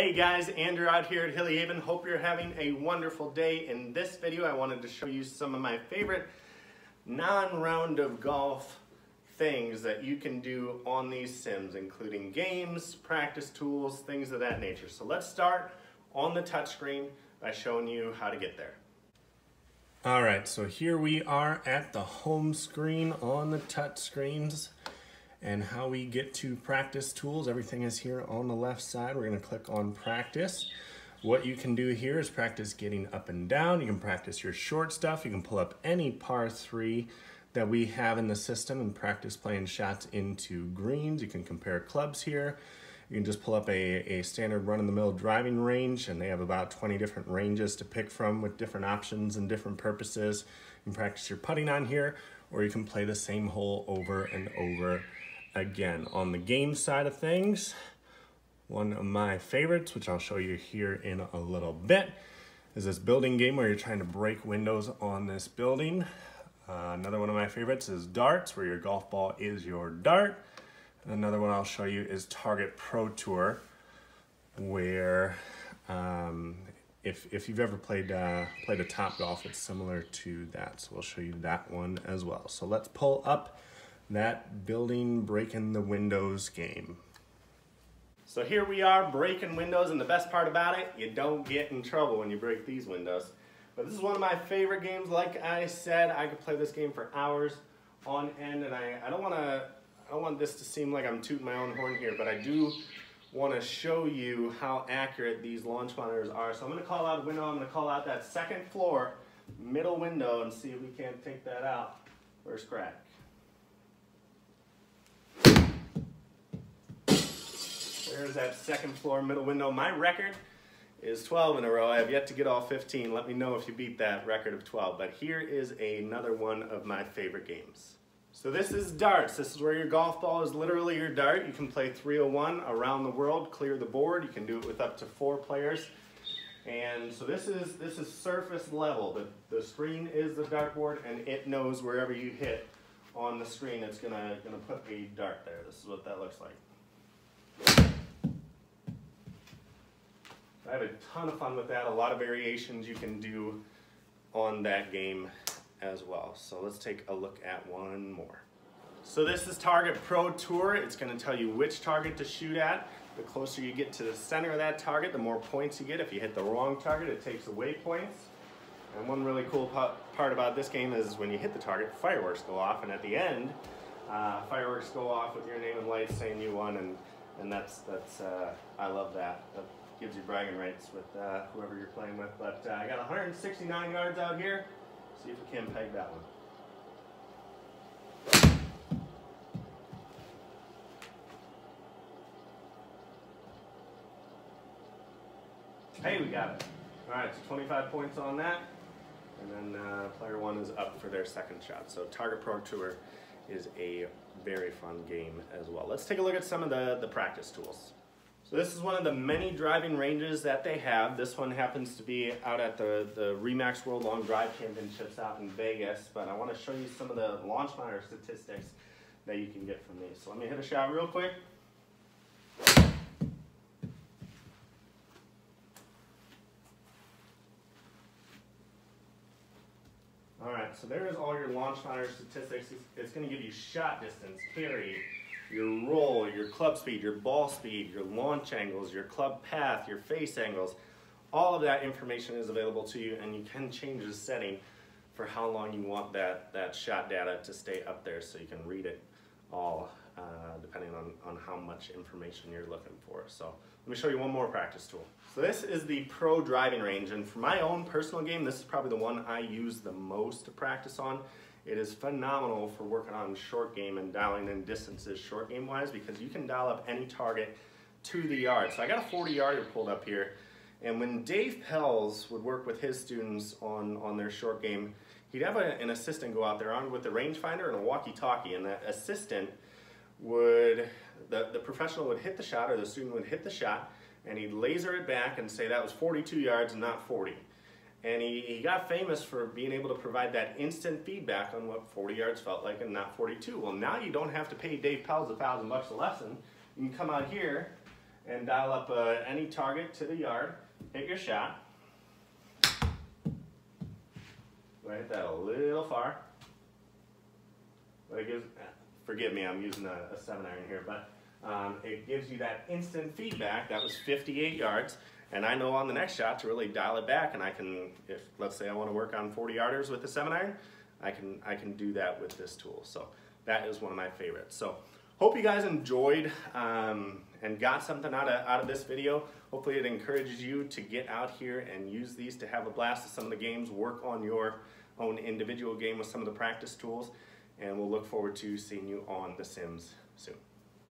Hey guys, Andrew out here at Hilly. Hope you're having a wonderful day. In this video, I wanted to show you some of my favorite non-round of golf things that you can do on these sims, including games, practice tools, things of that nature. So let's start on the touchscreen by showing you how to get there. All right, so here we are at the home screen on the touch screens. And how we get to practice tools, everything is here on the left side. We're gonna click on practice. What you can do here is practice getting up and down. You can practice your short stuff. You can pull up any par 3 that we have in the system and practice playing shots into greens. You can compare clubs here. You can just pull up a standard run-of-the-mill driving range, and they have about 20 different ranges to pick from with different options and different purposes. You can practice your putting on here, or you can play the same hole over and over again. On the game side of things, one of my favorites, which I'll show you here in a little bit, is this building game where you're trying to break windows on this building. Another one of my favorites is darts, where your golf ball is your dart. And another one I'll show you is Target Pro Tour, where if you've ever played a Top Golf, it's similar to that. So we'll show you that one as well. So let's pull up that building breaking the windows game. So here we are breaking windows, and the best part about it, you don't get in trouble when you break these windows. But this is one of my favorite games. Like I said, I could play this game for hours on end, and I don't want this to seem like I'm tooting my own horn here, but I do want to show you how accurate these launch monitors are. So I'm going to call out a window. I'm going to call out that second floor middle window and see if we can't take that out. First crack. There's that second floor middle window. My record is 12 in a row. I have yet to get all 15. Let me know if you beat that record of 12. But here is another one of my favorite games. So this is darts. This is where your golf ball is literally your dart. You can play 301 around the world, clear the board. You can do it with up to 4 players. And so this is surface level. The screen is the dartboard, and it knows wherever you hit on the screen, it's gonna put a dart there. This is what that looks like. I have a ton of fun with that. A lot of variations you can do on that game as well. So let's take a look at one more. So this is Target Pro Tour. It's going to tell you which target to shoot at. The closer you get to the center of that target, the more points you get. If you hit the wrong target, it takes away points. And one really cool part about this game is when you hit the target, fireworks go off, and at the end, fireworks go off with your name and lights saying you won, and that's I love that. That gives you bragging rights with whoever you're playing with. But I got 169 yards out here. See if we can peg that one. Hey, we got it. All right, so 25 points on that. And then player 1 is up for their second shot. So Target Pro Tour is a very fun game as well. Let's take a look at some of the practice tools. So this is one of the many driving ranges that they have. This one happens to be out at the Remax World Long Drive Championships out in Vegas, but I want to show you some of the launch monitor statistics that you can get from these. So let me hit a shot real quick. All right, so there's all your launch monitor statistics. It's going to give you shot distance, carry, your roll, your club speed, your ball speed, your launch angles, your club path, your face angles. All of that information is available to you, and you can change the setting for how long you want that shot data to stay up there, so you can read it all depending on how much information you're looking for. So let me show you one more practice tool. So this is the Pro Driving Range, and for my own personal game, this is probably the one I use the most to practice on. It is phenomenal for working on short game and dialing in distances short game wise, because you can dial up any target to the yard. So I got a 40-yarder pulled up here, and when Dave Pells would work with his students on their short game, he'd have an assistant go out there armed with a rangefinder and a walkie-talkie, and that assistant would, the professional would hit the shot, or the student would hit the shot, and he'd laser it back and say that was 42 yards and not 40. And he got famous for being able to provide that instant feedback on what 40 yards felt like and not 42. Well, now you don't have to pay Dave Pells $1,000 a lesson. You can come out here and dial up any target to the yard. Hit your shot. I hit that a little far. But it gives, forgive me, I'm using a 7-iron here, but it gives you that instant feedback. That was 58 yards. And I know on the next shot to really dial it back, and I can, if let's say I want to work on 40-yarders with the 7-iron, I can do that with this tool. So that is one of my favorites. So hope you guys enjoyed and got something out of this video. Hopefully it encourages you to get out here and use these to have a blast at some of the games, work on your own individual game with some of the practice tools, and we'll look forward to seeing you on The Sims soon.